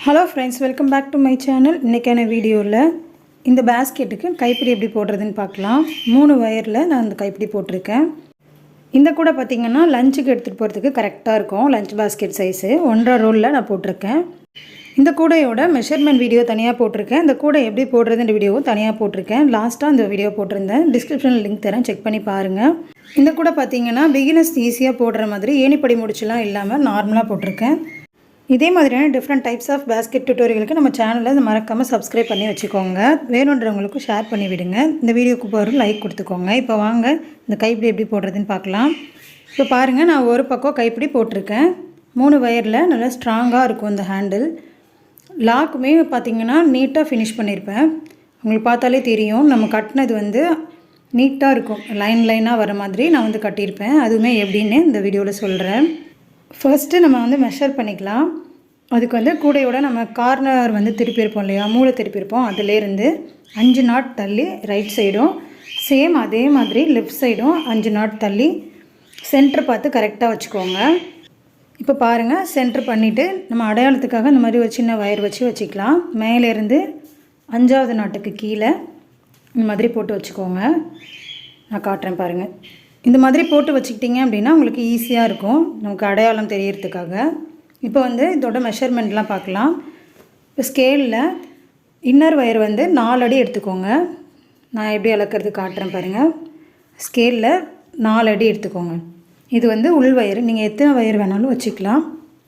Hello friends, welcome back to my channel. இன்றைக்கான வீடியோவில் இந்த பேஸ்கெட்டுக்கு கைப்பிடி எப்படி போடுறதுன்னு பார்க்கலாம். 3 வயரில் நான் இந்த கைப்பிடி போட்டிருக்கேன். இந்த கூட பார்த்திங்கன்னா லஞ்சுக்கு எடுத்துகிட்டு போகிறதுக்கு கரெக்டாக இருக்கும். லஞ்ச் பேஸ்கெட் சைஸு 1.5 ரோலில் நான் போட்டிருக்கேன். இந்த கூடையோட மெஷர்மெண்ட் வீடியோ தனியாக போட்டிருக்கேன். இந்த கூடை எப்படி போடுறதுன்ற வீடியோவும் தனியாக போட்டிருக்கேன். லாஸ்ட்டாக இந்த வீடியோ போட்டிருந்தேன். டிஸ்கிரிப்ஷனில் லிங்க் தரேன், செக் பண்ணி பாருங்கள். இந்த கூட பார்த்திங்கன்னா பிகினர்ஸ் ஈஸியாக போடுற மாதிரி ஏணிப்படி முடிச்சுலாம் இல்லாமல் நார்மலாக போட்டிருக்கேன். இதே மாதிரியான டிஃப்ரெண்ட் டைப்ஸ் ஆஃப் பேஸ்கெட் டியூட்டோரியலுக்கு நம்ம சேனலில் மறக்காமல் சப்ஸ்கிரைப் பண்ணி வச்சுக்கோங்க. வேணுன்றவங்களுக்கும் ஷேர் பண்ணி விடுங்க. இந்த வீடியோக்கு போகிற லைக் கொடுத்துக்கோங்க. இப்போ வாங்க இந்த கைப்பிடி எப்படி போடுறதுன்னு பார்க்கலாம். இப்போ பாருங்கள், நான் ஒரு பக்கம் கைப்பிடி போட்டிருக்கேன். 3 வயரில் நல்லா ஸ்ட்ராங்காக இருக்கும் இந்த ஹேண்டில். லாக்குமே பார்த்திங்கன்னா நீட்டாக ஃபினிஷ் பண்ணியிருப்பேன். உங்களுக்கு பார்த்தாலே தெரியும், நம்ம கட்டினது நீட்டாக இருக்கும். லைனாக வர மாதிரி நான் கட்டியிருப்பேன். அதுவுமே எப்படின்னு இந்த வீடியோவில் சொல்கிறேன். ஃபர்ஸ்ட்டு நம்ம மெஷர் பண்ணிக்கலாம். அதுக்கு கூடையோட நம்ம கார்னர் திருப்பியிருப்போம் இல்லையா, மூளை திருப்பியிருப்போம். அதிலேருந்து 5 நாட் தள்ளி ரைட் சைடும், சேம் அதே மாதிரி லெஃப்ட் சைடும் 5 நாட் தள்ளி சென்டர் பார்த்து கரெக்டாக வச்சுக்கோங்க. இப்போ பாருங்கள், சென்டர் பண்ணிவிட்டு நம்ம அடையாளத்துக்காக இந்த மாதிரி ஒரு சின்ன வயர் வச்சுக்கலாம். மேலேருந்து 5வது நாட்டுக்கு கீழே இந்த மாதிரி போட்டு வச்சுக்கோங்க. நான் காட்டுறேன் பாருங்கள். இந்த மாதிரி போட்டு வச்சுக்கிட்டிங்க அப்படின்னா உங்களுக்கு ஈஸியாக இருக்கும், நமக்கு அடையாளம் தெரியறதுக்காக. இப்போ இதோட மெஷர்மெண்ட்லாம் பார்க்கலாம். இப்போ ஸ்கேலில் இன்னர் வயர் 4 அடி எடுத்துக்கோங்க. நான் எப்படி அளக்கிறது காட்டுறேன் பாருங்கள். ஸ்கேலில் 4 அடி எடுத்துக்கோங்க. இது உள் வயர். நீங்கள் எத்தனை வயர் வேணாலும் வச்சுக்கலாம்.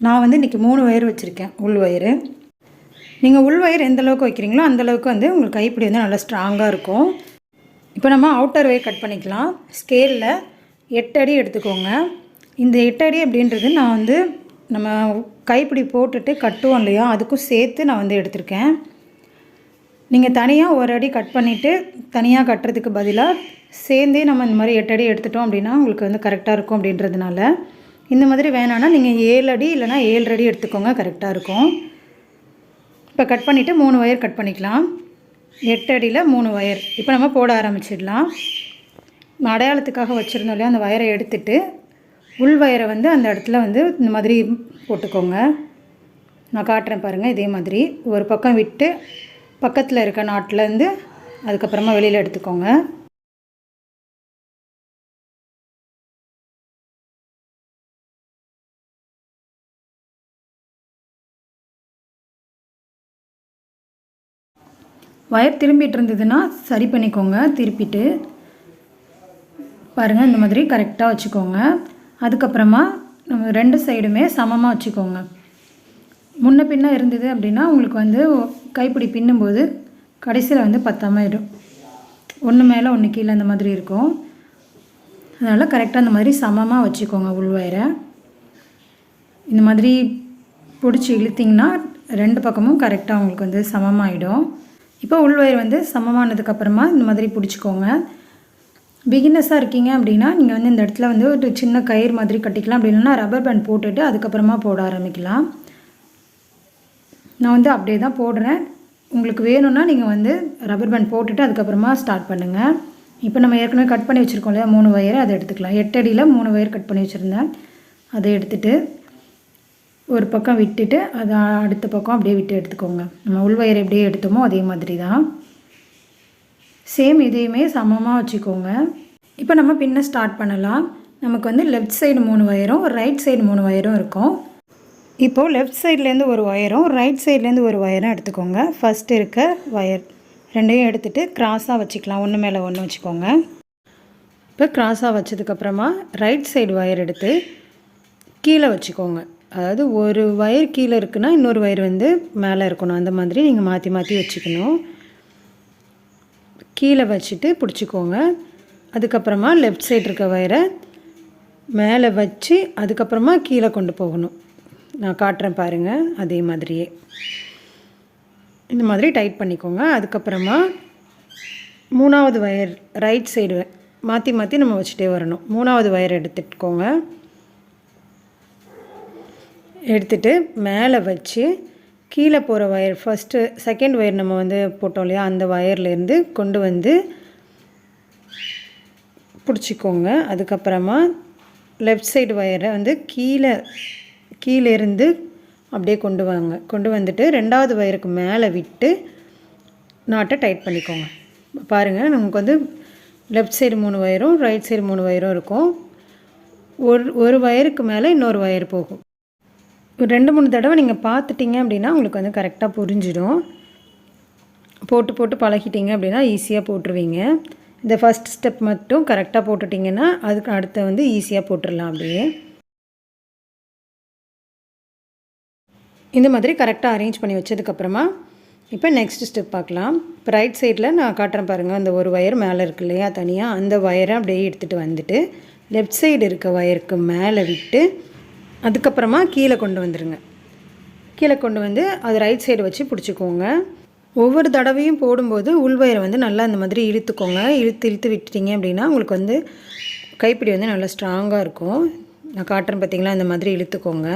நான் இன்றைக்கி 3 வயர் வச்சுருக்கேன் உள் வயர். நீங்கள் உள் வயர் எந்தளவுக்கு வைக்கிறீங்களோ அந்தளவுக்கு உங்களுக்கு கைப்பிடி நல்லா ஸ்ட்ராங்காக இருக்கும். இப்போ நம்ம அவுட்டர் வே கட் பண்ணிக்கலாம். ஸ்கேலில் 8 அடி எடுத்துக்கோங்க. இந்த 8 அடி அப்படின்றது நான் நம்ம கைப்பிடி போட்டுட்டு கட்டுவோம் இல்லையா, அதுக்கும் சேர்த்து நான் எடுத்திருக்கேன். நீங்கள் தனியாக ஒரு அடி கட் பண்ணிவிட்டு தனியாக கட்டுறதுக்கு பதிலாக சேர்ந்தே நம்ம இந்த மாதிரி 8 அடி எடுத்துட்டோம் அப்படின்னா உங்களுக்கு கரெக்டாக இருக்கும். அப்படின்றதுனால இந்த மாதிரி வேணான்னா நீங்கள் 7 அடி இல்லைனா 7 அடி எடுத்துக்கோங்க, கரெக்டாக இருக்கும். இப்போ கட் பண்ணிவிட்டு 3 வயர் கட் பண்ணிக்கலாம். 8 அடியில் 3 வயர். இப்போ நம்ம போட ஆரம்பிச்சிடலாம். அடையாளத்துக்காக வச்சுருந்தோம் இல்லையா, அந்த வயரை எடுத்துகிட்டு உள் வயரை அந்த இடத்துல இந்த மாதிரி போட்டுக்கோங்க. நான் காட்டுறேன் பாருங்கள். இதே மாதிரி ஒரு பக்கம் விட்டு பக்கத்தில் இருக்க நாட்டிலேருந்து அதுக்கப்புறமா வெளியில் எடுத்துக்கோங்க. வயர் திரும்பிட்டு இருந்ததுன்னா சரி பண்ணிக்கோங்க. திருப்பிட்டு பாருங்கள், இந்த மாதிரி கரெக்டாக வச்சுக்கோங்க. அதுக்கப்புறமா நம்ம 2 சைடுமே சமமாக வச்சுக்கோங்க. முன்ன பின்ன இருந்தது அப்படின்னா உங்களுக்கு கைப்பிடி பின்னும்போது கடைசியில் பத்தாமாயிடும். ஒன்று மேலே ஒன்று கீழே அந்த மாதிரி இருக்கும். அதனால் கரெக்டாக இந்த மாதிரி சமமாக வச்சுக்கோங்க. உள் வயரை இந்த மாதிரி பிடிச்சி இழுத்திங்கன்னா 2 பக்கமும் கரெக்டாக உங்களுக்கு சமமாகிடும். இப்போ உள் வயர் சமமானதுக்கப்புறமா இந்த மாதிரி பிடிச்சிக்கோங்க. பிகினஸாக இருக்கீங்க அப்படின்னா நீங்கள் இந்த இடத்துல ஒரு சின்ன கயிறு மாதிரி கட்டிக்கலாம். அப்படி இல்லைன்னா ரப்பர் பேண்ட் போட்டுட்டு அதுக்கப்புறமா போட ஆரம்பிக்கலாம். நான் அப்படியே தான் போடுறேன். உங்களுக்கு வேணும்னா நீங்கள் ரப்பர் பேண்ட் போட்டுட்டு அதுக்கப்புறமா ஸ்டார்ட் பண்ணுங்கள். இப்போ நம்ம ஏற்கனவே கட் பண்ணி வச்சுருக்கோம் இல்லையா 3 வயரை, அதை எடுத்துக்கலாம். 8 அடியில் 3 வயர் கட் பண்ணி வச்சுருந்தேன். அதை எடுத்துகிட்டு ஒரு பக்கம் விட்டுட்டு அதை அடுத்த பக்கம் அப்படியே விட்டு எடுத்துக்கோங்க. நம்ம உள் வயர் எப்படியே எடுத்தோமோ அதே மாதிரி தான் சேம் இதையுமே சமமாக வச்சுக்கோங்க. இப்போ நம்ம பின்ன ஸ்டார்ட் பண்ணலாம். நமக்கு லெஃப்ட் சைடு 3 வயரும் ரைட் சைடு 3 வயரும் இருக்கும். இப்போது லெஃப்ட் சைட்லேருந்து ஒரு வயரும் ரைட் சைட்லேருந்து ஒரு வயரும் எடுத்துக்கோங்க. ஃபஸ்ட்டு இருக்க வயர் 2யும் எடுத்துகிட்டு க்ராஸாக வச்சுக்கலாம். ஒன்று மேலே ஒன்று வச்சுக்கோங்க. இப்போ க்ராஸாக வச்சதுக்கப்புறமா ரைட் சைடு வயர் எடுத்து கீழே வச்சுக்கோங்க. அதாவது ஒரு வயர் கீழே இருக்குன்னா இன்னொரு வயர் மேலே இருக்கணும். அந்த மாதிரி நீங்கள் மாற்றி மாற்றி வச்சுக்கணும். கீழே வச்சுட்டு பிடிச்சிக்கோங்க. அதுக்கப்புறமா லெஃப்ட் சைடு இருக்க வயரை மேலே வச்சு அதுக்கப்புறமா கீழே கொண்டு போகணும். நான் காட்டுறேன் பாருங்கள். அதே மாதிரியே இந்த மாதிரி டைட் பண்ணிக்கோங்க. அதுக்கப்புறமா 3வது வயர் ரைட் சைடு மாற்றி மாற்றி நம்ம வச்சுட்டே வரணும். 3வது வயர் எடுத்துக்கோங்க. எடுத்துகிட்டு மேலே வச்சு கீழே போகிற வயர் ஃபஸ்ட்டு செகண்ட் வயர் நம்ம போட்டோம் இல்லையா, அந்த வயர்லேருந்து கொண்டு பிடிச்சிக்கோங்க. அதுக்கப்புறமா லெஃப்ட் சைடு வயரை கீழே இருந்து அப்படியே கொண்டு வாங்க. கொண்டு வந்துட்டு 2வது வயருக்கு மேலே விட்டு நாட்டை டைட் பண்ணிக்கோங்க. பாருங்கள், நமக்கு வந்து லெஃப்ட் சைடு 3 வயரும் ரைட் சைடு 3 வயரும் இருக்கும். ஒரு வயருக்கு மேலே இன்னொரு வயர் போகும். ஒரு 2-3 தடவை நீங்கள் பார்த்துட்டிங்க அப்படின்னா உங்களுக்கு வந்து கரெக்டாக புரிஞ்சிடும். போட்டு பழகிட்டிங்க அப்படின்னா ஈஸியாக போட்டுருவீங்க. இந்த ஃபஸ்ட் ஸ்டெப் மட்டும் கரெக்டாக போட்டுட்டிங்கன்னா அதுக்கு அடுத்து வந்து ஈஸியாக போட்டுடலாம். அப்படியே இந்த மாதிரி கரெக்டாக அரேஞ்ச் பண்ணி வச்சதுக்கப்புறமா இப்போ நெக்ஸ்ட் ஸ்டெப் பார்க்கலாம். இப்போ ரைட் சைடில் நான் காட்டுறேன் பாருங்கள், அந்த ஒரு வயர் மேலே இருக்கு இல்லையா தனியாக, அந்த வயரை அப்படியே எடுத்துகிட்டு வந்துட்டு லெஃப்ட் சைடு இருக்க வயருக்கு மேலே விட்டு அதுக்கப்புறமா கீழே கொண்டு வந்துடுங்க. கீழே கொண்டு வந்து அது ரைட் சைடு வச்சு பிடிச்சிக்கோங்க. ஒவ்வொரு தடவையும் போடும்போது உள்வயரை வந்து நல்லா அந்த மாதிரி இழுத்துக்கோங்க. இழுத்து விட்டுட்டிங்க அப்படின்னா உங்களுக்கு வந்து கைப்பிடி வந்து நல்லா ஸ்ட்ராங்காக இருக்கும். நான் காட்டுறேன் பார்த்தீங்களா, அந்த மாதிரி இழுத்துக்கோங்க.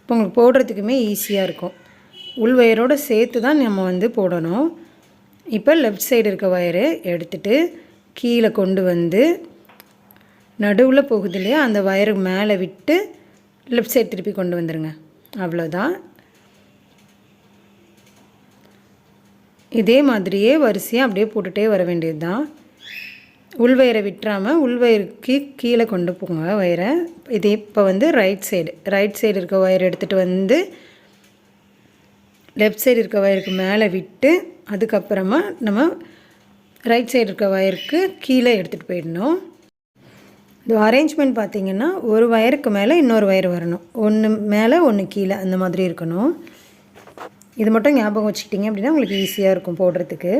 இப்போ உங்களுக்கு போடுறதுக்குமே ஈஸியாக இருக்கும். உள்வயரோடு சேர்த்து தான் நம்ம வந்து போடணும். இப்போ லெஃப்ட் சைடு இருக்க வயரை எடுத்துகிட்டு கீழே கொண்டு வந்து நடுவில் போகுது இல்லையா, அந்த வயருக்கு மேலே விட்டு லெஃப்ட் சைடு திருப்பி கொண்டு வந்துடுங்க. அவ்வளோதான். இதே மாதிரியே வரிசையாக அப்படியே போட்டுகிட்டே வர வேண்டியது தான். உள்வயரை விட்டுறாமல் உள்வயருக்கு கீழே கொண்டு போங்க வயரை. இதே இப்போ வந்து ரைட் சைடு இருக்க வயர் எடுத்துகிட்டு வந்து லெஃப்ட் சைடு இருக்க வயருக்கு மேலே விட்டு அதுக்கப்புறமா நம்ம ரைட் சைடு இருக்க வயருக்கு கீழே எடுத்துகிட்டு போயிடணும். இது அரேஞ்ச்மெண்ட் பார்த்திங்கன்னா ஒரு வயருக்கு மேலே இன்னொரு வயர் வரணும். ஒன்று மேலே ஒன்று கீழே அந்த மாதிரி இருக்கணும். இது மட்டும் ஞாபகம் வச்சுக்கிட்டிங்க அப்படின்னா உங்களுக்கு ஈஸியாக இருக்கும் போடுறதுக்கு.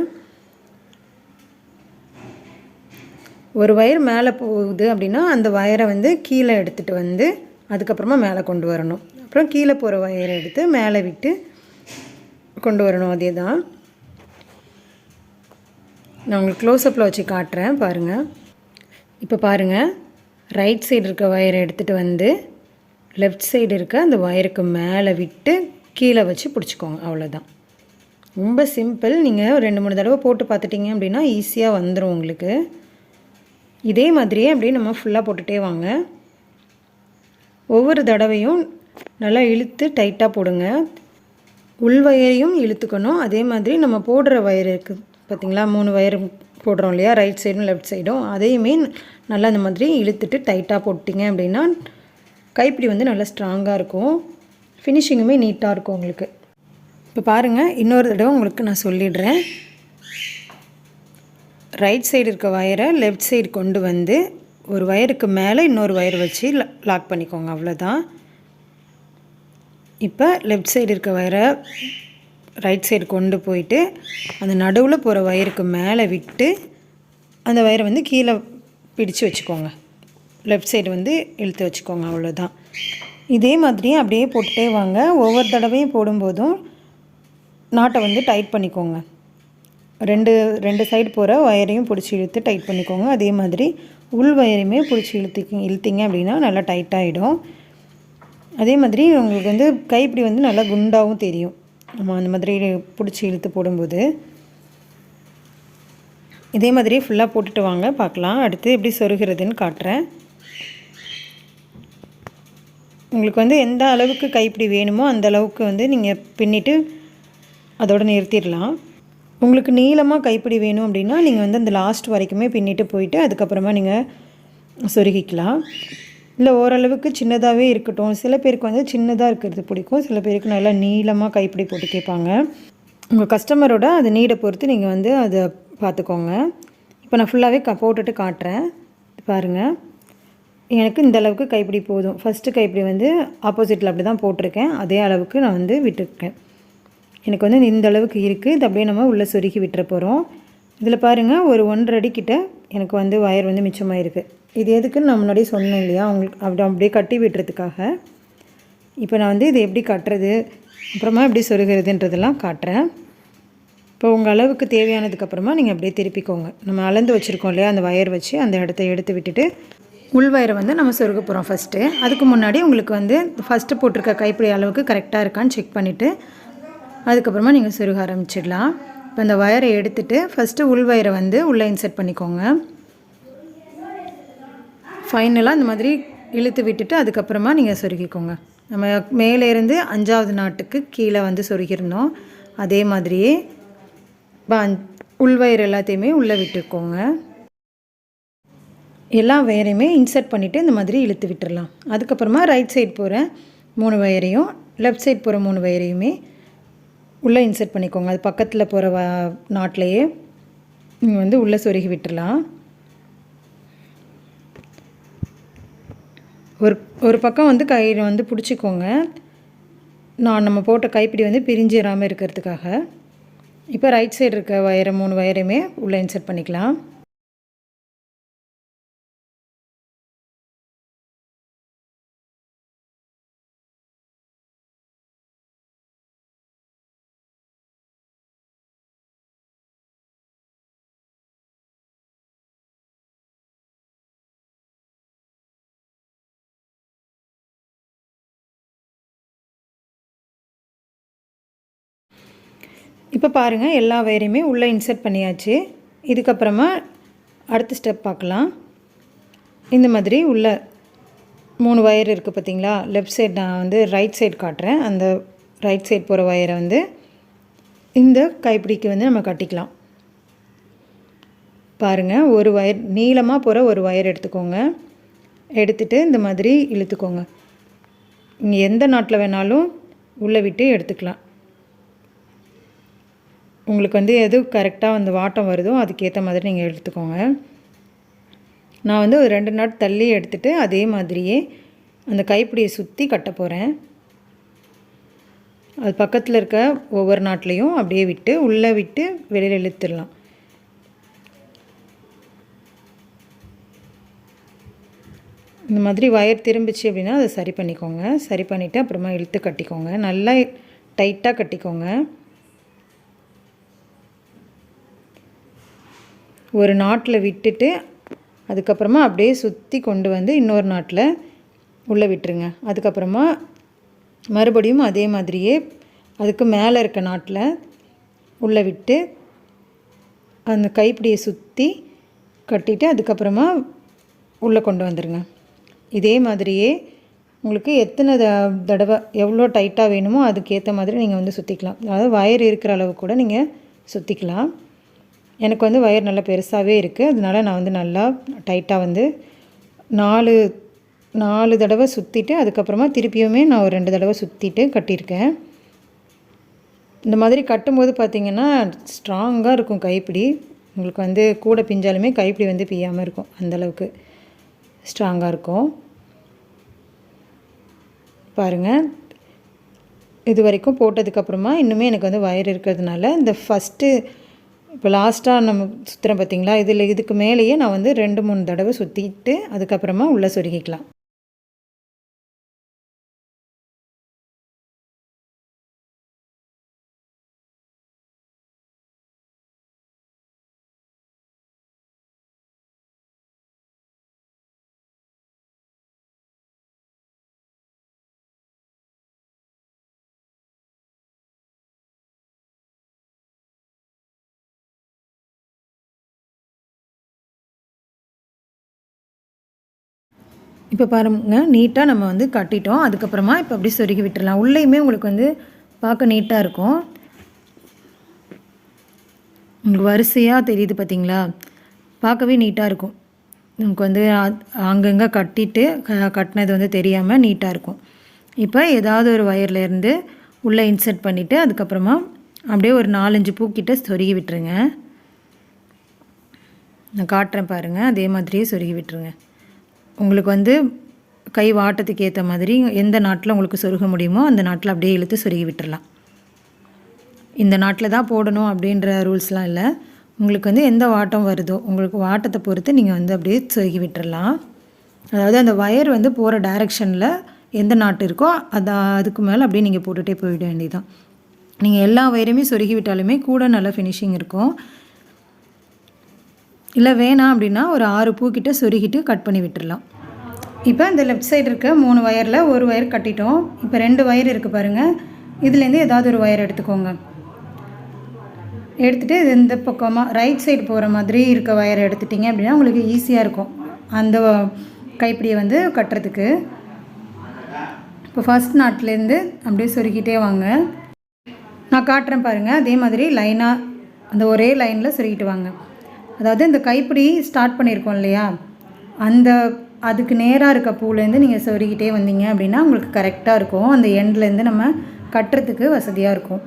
ஒரு வயர் மேலே போகுது அப்படின்னா அந்த வயரை வந்து கீழே எடுத்துகிட்டு வந்து அதுக்கப்புறமா மேலே கொண்டு வரணும். அப்புறம் கீழே போகிற வயரை எடுத்து மேலே விட்டு கொண்டு வரணும். அதே தான் நான் உங்களுக்கு க்ளோஸ்அப்பில் வச்சு காட்டுறேன் பாருங்கள். இப்போ பாருங்கள், ரைட் சைடு இருக்க வயரை எடுத்துகிட்டு வந்து லெஃப்ட் சைடு இருக்க அந்த வயருக்கு மேலே விட்டு கீழே வச்சு பிடிச்சிக்கோங்க. அவ்வளோதான். ரொம்ப சிம்பிள். நீங்கள் 2-3 தடவை போட்டு பார்த்துட்டிங்க அப்படின்னா ஈஸியாக வந்துடும் உங்களுக்கு. இதே மாதிரியே அப்படியே நம்ம ஃபுல்லாக போட்டுகிட்டே வாங்க. ஒவ்வொரு தடவையும் நல்லா இழுத்து டைட்டாக போடுங்க. உள்வயரையும் இழுத்துக்கணும். அதே மாதிரி நம்ம போடுற வயர் இருக்குது பார்த்திங்களா, 3 வயர் போடுறோம் இல்லையா, ரைட் சைடும் லெஃப்ட் சைடும், அதையுமே நல்லா அந்த மாதிரி இழுத்துட்டு டைட்டாக போட்டிங்க அப்படின்னா கைப்பிடி வந்து நல்லா ஸ்ட்ராங்காக இருக்கும். ஃபினிஷிங்குமே நீட்டாக இருக்கும் உங்களுக்கு. இப்போ பாருங்கள், இன்னொரு தடவை உங்களுக்கு நான் சொல்லிடுறேன். ரைட் சைடு இருக்க வயரை லெஃப்ட் சைடு கொண்டு வந்து ஒரு வயருக்கு மேலே இன்னொரு வயர் வச்சு லாக் பண்ணிக்கோங்க. அவ்வளோதான். இப்போ லெஃப்ட் சைடு இருக்க வயரை ரைட் சைடு கொண்டு போயிட்டு அந்த நடுவில் போகிற வயருக்கு மேலே விட்டு அந்த வயரை வந்து கீழே பிடிச்சு வச்சுக்கோங்க. லெஃப்ட் சைடு வந்து இழுத்து வச்சுக்கோங்க. அவ்வளோதான். இதே மாதிரியே அப்படியே போட்டுகிட்டே வாங்க. ஒவ்வொரு தடவையும் போடும்போதும் நாட்டை வந்து டைட் பண்ணிக்கோங்க. ரெண்டு சைடு போகிற வயரையும் பிடிச்சி இழுத்து டைட் பண்ணிக்கோங்க. அதே மாதிரி உள் வயரையுமே பிடிச்சி இழுத்திங்க அப்படின்னா நல்லா டைட்டாகிடும். அதே மாதிரி உங்களுக்கு வந்து கைப்பிடி வந்து நல்லா குண்டாகவும் தெரியும் நம்ம அந்த மாதிரி பிடிச்சி இழுத்து போடும்போது. இதே மாதிரி ஃபுல்லாக போட்டுட்டு வாங்க, பார்க்கலாம் அடுத்து எப்படி சொருகிறதுன்னு காட்டுறேன். உங்களுக்கு வந்து எந்த அளவுக்கு கைப்பிடி வேணுமோ அந்த அளவுக்கு வந்து நீங்கள் பின்னிட்டு அதோடு நிறுத்திடலாம். உங்களுக்கு நீளமாக கைப்பிடி வேணும் அப்படின்னா நீங்கள் வந்து அந்த லாஸ்ட் வரைக்குமே பின்னிட்டு போயிட்டு அதுக்கப்புறமா நீங்கள் சொருகிக்கலாம். இல்லை ஓரளவுக்கு சின்னதாகவே இருக்கட்டும். சில பேருக்கு வந்து சின்னதாக இருக்கிறது பிடிக்கும், சில பேருக்கு நல்லா நீளமாக கைப்பிடி போட்டு கேட்பாங்க. உங்கள் கஸ்டமரோட அது நீடை பொறுத்து நீங்கள் வந்து அதை பார்த்துக்கோங்க. இப்போ நான் ஃபுல்லாகவே போட்டுட்டு காட்டுறேன் பாருங்கள். எனக்கு இந்த அளவுக்கு கைப்பிடி போதும். ஃபஸ்ட்டு கைப்பிடி வந்து ஆப்போசிட்டில் அப்படி தான் போட்டிருக்கேன், அதே அளவுக்கு நான் வந்து விட்டுருக்கேன். எனக்கு வந்து இந்த அளவுக்கு இருக்குது. இது அப்படியே நம்ம உள்ளே சொருகி விட்டுற போகிறோம். இதில் பாருங்கள், ஒரு 1.5 அடி கிட்ட எனக்கு வந்து வயர் வந்து மிச்சமாக இருக்குது. இது எதுக்குன்னு நான் முன்னாடியே சொன்னேன் இல்லையா, உங்களுக்கு அப்படியே கட்டி விட்டுறதுக்காக. இப்போ நான் வந்து இது எப்படி கட்டுறது அப்புறமா எப்படி சொருகிறதுன்றதெல்லாம் காட்டுறேன். இப்போ உங்கள் அளவுக்கு தேவையானதுக்கப்புறமா நீங்கள் அப்படியே திருப்பிக்கோங்க. நம்ம அளந்து வச்சுருக்கோம் இல்லையா, அந்த வயர் வச்சு அந்த இடத்த எடுத்து விட்டுட்டு உள் வயரை வந்து நம்ம சொருக போகிறோம் ஃபஸ்ட்டு. அதுக்கு முன்னாடி உங்களுக்கு வந்து ஃபஸ்ட்டு போட்டிருக்க கைப்பிடி அளவுக்கு கரெக்டாக இருக்கான்னு செக் பண்ணிவிட்டு அதுக்கப்புறமா நீங்கள் சொருக ஆரம்பிச்சிடலாம். இப்போ அந்த வயரை எடுத்துகிட்டு ஃபஸ்ட்டு உள் வயரை வந்து உள்ளே இன்சர்ட் பண்ணிக்கோங்க. ஃபைனலாக இந்த மாதிரி இழுத்து விட்டுட்டு அதுக்கப்புறமா நீங்கள் சொருகிக்கோங்க. நம்ம மேலே இருந்து 5வது நாட்டுக்கு கீழே வந்து சொருகிருந்தோம். அதே மாதிரியே உள்வயர் எல்லாத்தையுமே உள்ளே விட்டுக்கோங்க. எல்லா வயரையுமே இன்சர்ட் பண்ணிவிட்டு இந்த மாதிரி இழுத்து விட்டுடலாம். அதுக்கப்புறமா ரைட் சைடு போகிற 3 வயரையும் லெஃப்ட் சைடு போகிற 3 வயரையுமே உள்ளே இன்சர்ட் பண்ணிக்கோங்க. அது பக்கத்தில் போகிற நாட்லேயே நீங்கள் வந்து உள்ளே சொருகி விட்டுடலாம். ஒரு பக்கம் வந்து கயிறு வந்து பிடிச்சிக்கோங்க. நம்ம போட்ட கைப்பிடி வந்து பிரிஞ்சிடாமல் இருக்கிறதுக்காக. இப்போ ரைட் சைடு இருக்க 3 வயரையுமே உள்ளே இன்சர்ட் பண்ணிக்கலாம். இப்போ பாருங்கள், எல்லா வயரையுமே உள்ளே இன்சர்ட் பண்ணியாச்சு. இதுக்கப்புறமா அடுத்த ஸ்டெப் பார்க்கலாம். இந்த மாதிரி உள்ள 3 வயர் இருக்குது பார்த்தீங்களா? லெஃப்ட் சைடு நான் வந்து ரைட் சைடு காட்டுறேன். அந்த ரைட் சைடு போகிற வயரை வந்து இந்த கைப்பிடிக்கு வந்து நம்ம கட்டிக்கலாம். பாருங்கள், ஒரு வயர் நீளமாக போகிற ஒரு வயர் எடுத்துக்கோங்க. எடுத்துகிட்டு இந்த மாதிரி இழுத்துக்கோங்க. நீங்கள் எந்த நாட்டில் வேணாலும் உள்ளே விட்டு எடுத்துக்கலாம். உங்களுக்கு வந்து எது கரெக்டாக அந்த வாட்டம் வருதோ அதுக்கேற்ற மாதிரி நீங்கள் எடுத்துக்கோங்க. நான் வந்து ஒரு 2 நாட் தள்ளி எடுத்துகிட்டு அதே மாதிரியே அந்த கைப்பிடியை சுற்றி கட்ட போகிறேன். அது பக்கத்தில் இருக்க ஒவ்வொரு நாட்லேயும் அப்படியே விட்டு உள்ளே விட்டு வெளியில் இழுத்துடலாம். இந்த மாதிரி வயர் திரும்பிச்சு அப்படின்னா அதை சரி பண்ணிக்கோங்க. சரி பண்ணிவிட்டு அப்புறமா இழுத்து கட்டிக்கோங்க. நல்லா டைட்டாக கட்டிக்கோங்க. ஒரு நாட்டில் விட்டுட்டு அதுக்கப்புறமா அப்படியே சுற்றி கொண்டு வந்து இன்னொரு நாட்டில் உள்ளே விட்டுருங்க. அதுக்கப்புறமா மறுபடியும் அதே மாதிரியே அதுக்கு மேலே இருக்க நாட்டில் உள்ளே விட்டு அந்த கைப்பிடியை சுற்றி கட்டிட்டு அதுக்கப்புறமா உள்ளே கொண்டு வந்துடுங்க. இதே மாதிரியே உங்களுக்கு எத்தனை தடவை எவ்வளோ டைட்டாக வேணுமோ அதுக்கேற்ற மாதிரி நீங்கள் வந்து சுற்றிக்கலாம். அதாவது வயர் இருக்கிற அளவு கூட நீங்கள் சுற்றிக்கலாம். எனக்கு வந்து வயர் நல்லா பெருசாகவே இருக்குது. அதனால் நான் வந்து நல்லா டைட்டாக வந்து 4 தடவை சுற்றிட்டு அதுக்கப்புறமா திருப்பியுமே நான் ஒரு 2 தடவை சுற்றிட்டு கட்டியிருக்கேன். இந்த மாதிரி கட்டும்போது பார்த்திங்கன்னா ஸ்ட்ராங்காக இருக்கும் கைப்பிடி. உங்களுக்கு வந்து கூட பிஞ்சாலுமே கைப்பிடி வந்து பிய்யாமல் இருக்கும். அந்தளவுக்கு ஸ்ட்ராங்காக இருக்கும். பாருங்கள், இது வரைக்கும் போட்டதுக்கப்புறமா இன்னுமே எனக்கு வந்து வயர் இருக்கிறதுனால இந்த ஃபஸ்ட்டு இப்போ லாஸ்ட்டாக நம்ம சுற்றுறோம் பார்த்திங்களா? இதுக்கு மேலேயே நான் வந்து 2-3 தடவை சுற்றிட்டு அதுக்கப்புறமா உள்ளே சொருகிக்கலாம். இப்போ பாருங்கள், நீட்டாக நம்ம வந்து கட்டிட்டோம். அதுக்கப்புறமா இப்போ அப்படி சொருகி விட்டுடலாம். உள்ளேயுமே உங்களுக்கு வந்து பார்க்க நீட்டாக இருக்கும். உங்களுக்கு வரிசையாக தெரியுது பார்த்தீங்களா? பார்க்கவே நீட்டாக இருக்கும். நமக்கு வந்து அங்கங்கே கட்டினது வந்து தெரியாமல் நீட்டாக இருக்கும். இப்போ ஏதாவது ஒரு வயர்லேருந்து உள்ளே இன்சர்ட் பண்ணிவிட்டு அதுக்கப்புறமா அப்படியே ஒரு 4-5 பூக்கிட்ட சொருகி விட்டுருங்க. நான் காட்டுறேன் பாருங்கள், அதே மாதிரியே சொருகி விட்டுருங்க. உங்களுக்கு வந்து கை வாட்டத்துக்கு ஏற்ற மாதிரி எந்த நாட்டில் உங்களுக்கு சொருக முடியுமோ அந்த நாட்டில் அப்படியே இழுத்து சொருகி விட்டுடலாம். இந்த நாட்டில் தான் போடணும் அப்படின்ற ரூல்ஸ்லாம் இல்லை. உங்களுக்கு வந்து எந்த வாட்டம் வருதோ உங்களுக்கு வாட்டத்தை பொறுத்து நீங்கள் வந்து அப்படியே சொருகி விட்டுடலாம். அதாவது அந்த வயர் வந்து போகிற டைரெக்ஷனில் எந்த நாட்டு இருக்கோ அதுக்கு மேலே அப்படியே நீங்கள் போட்டுகிட்டே போயிட வேண்டியதுதான். நீங்கள் எல்லா வயரையுமே சொருகி விட்டாலுமே கூட நல்ல ஃபினிஷிங் இருக்கும். இல்லை வேணாம் அப்படின்னா ஒரு 6 பூக்கிட்ட சொருகிட்டு கட் பண்ணி விட்டுடலாம். இப்போ இந்த லெஃப்ட் சைடு இருக்க 3 வயரில் ஒரு வயர் கட்டிட்டோம். இப்போ 2 வயர் இருக்குது பாருங்கள். இதுலேருந்து ஏதாவது ஒரு வயர் எடுத்துக்கோங்க. எடுத்துகிட்டு இந்த பக்கமாக ரைட் சைடு போகிற மாதிரி இருக்க வயரை எடுத்துட்டிங்க அப்படின்னா உங்களுக்கு ஈஸியாக இருக்கும் அந்த கைப்பிடியை வந்து கட்டுறதுக்கு. இப்போ ஃபர்ஸ்ட் நாட்லேருந்து அப்படியே சொருகிட்டே வாங்க. நான் காட்டுறேன் பாருங்கள். அதே மாதிரி லைனாக அந்த ஒரே லைனில் சொருகிட்டு வாங்க. அதாவது இந்த கைப்பிடி ஸ்டார்ட் பண்ணியிருக்கோம் இல்லையா, அதுக்கு நேராக இருக்க பூலேருந்து நீங்கள் சொருகிட்டே வந்தீங்க அப்படின்னா உங்களுக்கு கரெக்டாக இருக்கும். அந்த எண்ட்லேருந்து நம்ம கட்டுறதுக்கு வசதியாக இருக்கும்.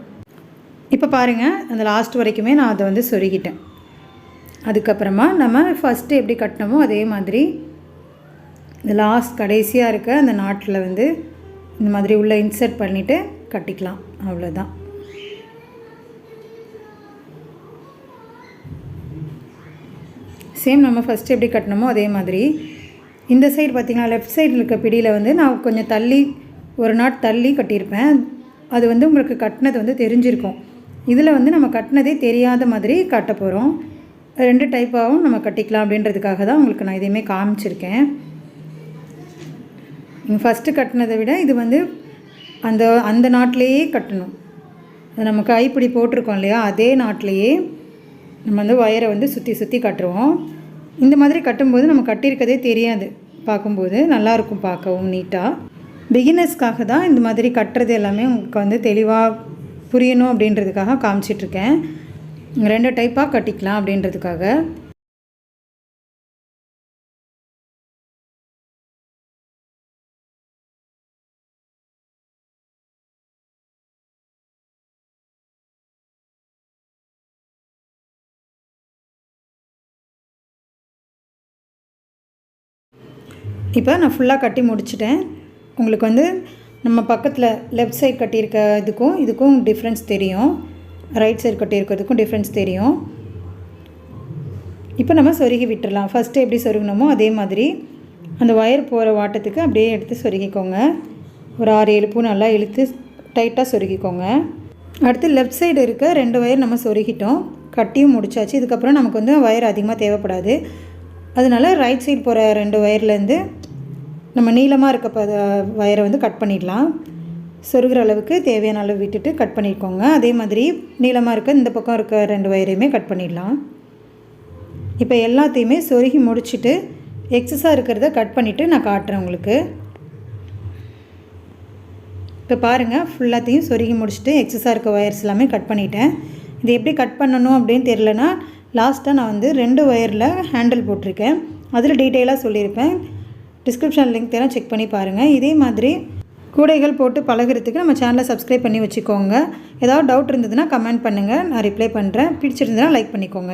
இப்போ பாருங்கள், அந்த லாஸ்ட் வரைக்குமே நான் அதை வந்து சொருகிட்டேன். அதுக்கப்புறமா நம்ம ஃபஸ்ட்டு எப்படி கட்டினோமோ அதே மாதிரி இந்த லாஸ்ட் கடைசியாக இருக்க அந்த நாட்டில் வந்து இந்த மாதிரி உள்ளே இன்சர்ட் பண்ணிவிட்டு கட்டிக்கலாம். அவ்வளோதான். சேம் நம்ம ஃபஸ்ட்டு எப்படி கட்டினோமோ அதே மாதிரி இந்த சைடு பார்த்திங்கன்னா லெஃப்ட் சைடில் இருக்க பிடியில் வந்து நான் கொஞ்சம் தள்ளி ஒரு நாட் தள்ளி கட்டியிருப்பேன். அது வந்து உங்களுக்கு கட்டினது வந்து தெரிஞ்சிருக்கும். இதில் வந்து நம்ம கட்டினதே தெரியாத மாதிரி கட்ட போகிறோம். 2 டைப்பாகவும் நம்ம கட்டிக்கலாம் அப்படின்றதுக்காக தான் உங்களுக்கு நான் இதையுமே காமிச்சிருக்கேன். நீங்கள் ஃபஸ்ட்டு கட்டினதை விட இது வந்து அந்த நாட்டிலேயே கட்டணும். அது நம்ம கைப்பிடி போட்டிருக்கோம் இல்லையா, அதே நாட்டிலேயே நம்ம வந்து ஒயரை வந்து சுற்றி சுற்றி கட்டுருவோம். இந்த மாதிரி கட்டும்போது நம்ம கட்டியிருக்கதே தெரியாது. பார்க்கும்போது நல்லாயிருக்கும், பார்க்கவும் நீட்டாக. பிகினர்ஸ்க்காக தான் இந்த மாதிரி கட்டுறது எல்லாமே உங்களுக்கு வந்து தெளிவாக புரியணும் அப்படின்றதுக்காக காமிச்சிட்ருக்கேன். 2 டைப்பாக கட்டிக்கலாம் அப்படின்றதுக்காக. இப்போ நான் ஃபுல்லாக கட்டி முடிச்சிட்டேன். உங்களுக்கு வந்து நம்ம பக்கத்தில் லெஃப்ட் சைடு கட்டியிருக்க இதுக்கும் டிஃப்ரென்ஸ் தெரியும். ரைட் சைடு கட்டியிருக்கிறதுக்கும் டிஃப்ரென்ஸ் தெரியும். இப்போ நம்ம சொருகி விட்டுடலாம். ஃபஸ்ட்டு எப்படி சொருகினோமோ அதே மாதிரி அந்த ஒயர் போகிற வாட்டத்துக்கு அப்படியே எடுத்து சொருகிக்கோங்க. ஒரு 6-7 பூ நல்லா இழுத்து டைட்டாக சொருகிக்கோங்க. அடுத்து லெஃப்ட் சைடு இருக்க 2 ஒயர் நம்ம சொருகிட்டோம், கட்டியும் முடிச்சாச்சு. இதுக்கப்புறம் நமக்கு வந்து ஒயர் அதிகமாக தேவைப்படாது. அதனால ரைட் சைடு போகிற 2 ஒயர்லேருந்து நம்ம நீளமாக இருக்க ஒயரை வந்து கட் பண்ணிடலாம். சொருகிற அளவுக்கு தேவையான அளவு விட்டுட்டு கட் பண்ணிக்கோங்க. அதே மாதிரி நீளமாக இருக்க இந்த பக்கம் இருக்க 2 ஒயரையுமே கட் பண்ணிடலாம். இப்போ எல்லாத்தையுமே சொருகி முடிச்சுட்டு எக்ஸஸாக இருக்கிறத கட் பண்ணிவிட்டு நான் காட்டுறேன் உங்களுக்கு. இப்போ பாருங்கள், ஃபுல்லாத்தையும் சொருகி முடிச்சுட்டு எக்ஸஸாக இருக்க ஒயர்ஸ் எல்லாமே கட் பண்ணிட்டேன். இது எப்படி கட் பண்ணணும் அப்படின்னு தெரிலனா லாஸ்ட்டாக நான் வந்து 2 ஒயரில் ஹேண்டில் போட்டிருக்கேன். அதில் டீட்டெயிலாக சொல்லியிருப்பேன். டிஸ்கிரிப்ஷன் லிங்க் தரேன், செக் பண்ணி பாருங்கள். இதே மாதிரி கூடைகள் போட்டு பழகிறதுக்கு நம்ம சேனலை சப்ஸ்கிரைப் பண்ணி வச்சுக்கோங்க. ஏதாவது டவுட் இருந்ததுன்னா கமெண்ட் பண்ணுங்கள், நான் ரிப்ளை பண்ணுறேன். பிடிச்சிருந்ததுன்னா லைக் பண்ணிக்கோங்க.